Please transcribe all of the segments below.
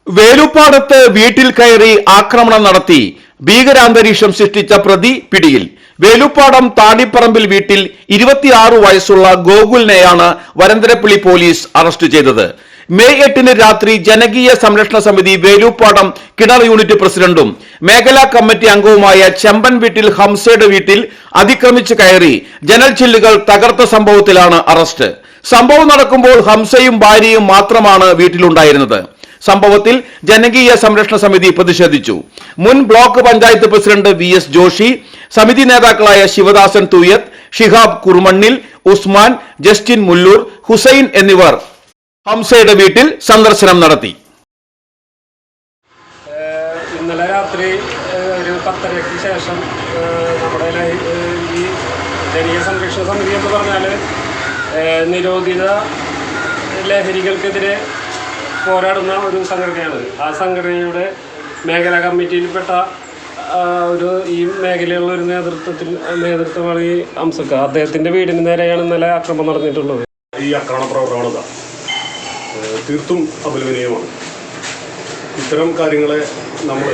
വേലുപ്പാടത്ത് വീട്ടിൽ കയറി ആക്രമണം നടത്തി ഭീകരാന്തരീക്ഷം സൃഷ്ടിച്ച പ്രതി പിടിയിൽ. വേലുപ്പാടം താടിപ്പറമ്പിൽ വീട്ടിൽ 26 വയസ്സുള്ള ഗോകുലിനെയാണ് വരന്തരപ്പള്ളി പോലീസ് അറസ്റ്റ് ചെയ്തത്. മെയ് 8 രാത്രി ജനകീയ സംരക്ഷണ സമിതി വേലുപ്പാടം കിണർ യൂണിറ്റ് പ്രസിഡന്റും മേഖലാ കമ്മിറ്റി അംഗവുമായ ചെമ്പൻ വീട്ടിൽ ഹംസയുടെ വീട്ടിൽ അതിക്രമിച്ച് കയറി ജനൽ ചില്ലുകൾ തകർത്ത സംഭവത്തിലാണ് അറസ്റ്റ്. സംഭവം നടക്കുമ്പോൾ ഹംസയും ഭാര്യയും മാത്രമാണ് വീട്ടിലുണ്ടായിരുന്നത്. സംഭവത്തിൽ ജനകീയ സംരക്ഷണ സമിതി പ്രതിഷേധിച്ചു. മുൻ block panchayat president VS Joshi, സമിതി നേതാക്കളായ ശിവദാസൻ തൂയത്ത്, ഷിഹാബ് കുറുമണ്ണിൽ, ഉസ്മാൻ, ജസ്റ്റിൻ മുല്ലൂർ, ഹുസൈൻ എന്നിവർ ഹംസയുടെ വീട്ടിൽ സന്ദർശനം നടത്തി. ഇന്നലെ രാത്രി ഒരു 10:30-ക്ക് ശേഷം നമ്മുടെ ഈ ജനകീയ സംരക്ഷണ സമിതി എന്ന് പറഞ്ഞാൽ നിരോധിത ലഹരികൾക്കെതിരെ പോരാടുന്ന ഒരു സംഘടനയാണ്. ആ സംഘടനയുടെ മേഖലാ കമ്മിറ്റിയിൽപ്പെട്ട ഈ മേഖലയുള്ള ഒരു നേതൃത്വമാണ് ഈ ഹംസക്ക. അദ്ദേഹത്തിൻ്റെ വീടിന് നേരെയാണ് ഇന്നലെ ആക്രമണം നടന്നിട്ടുള്ളത്. ഈ ആക്രമണ പ്രവണത തീർത്തും അപലപനീയമാണ്. ഇത്തരം കാര്യങ്ങളെ നമ്മൾ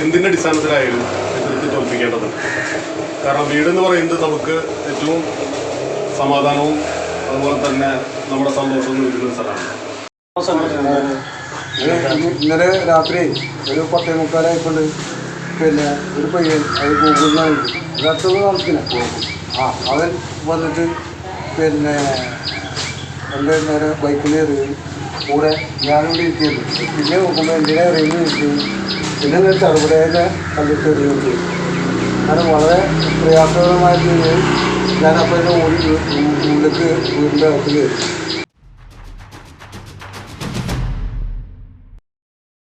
എന്തിൻ്റെ അടിസ്ഥാനത്തിലായാലും എതിർത്ത് തോൽപ്പിക്കേണ്ടതുണ്ട്. കാരണം വീടെന്ന് പറയുന്നത് നമുക്ക് ഏറ്റവും സമാധാനവും അതുപോലെ തന്നെ നമ്മുടെ സന്തോഷവും നൽകുന്ന സ്ഥലമാണ്. ഇന്നലെ രാത്രി ഒരു 10:45 പിന്നെ ഒരു പയ്യൻ അത് ഗൂഗിളിനാണ് അടുത്തത് താമസിക്കുന്നത്. അവൻ വന്നിട്ട് പിന്നെ എൻ്റെ നേരെ ബൈക്കിൽ എറിയും. കൂടെ ഞാനിവിടെ ഇരിക്കുന്നു. പിന്നെ നോക്കുമ്പോൾ എന്തിനെ എറിയുന്നു ഇരിക്കുന്നു. പിന്നെ ഞാൻ ചെറുപടേനെ കണ്ടിട്ട് എറിയുകയും ചെയ്യും. അങ്ങനെ വളരെ പ്രയാസകരമായ രീതിയിൽ ഞാനപ്പോൾ ഉള്ളിലേക്ക് വീടിൻ്റെ അകത്ത് കയറി.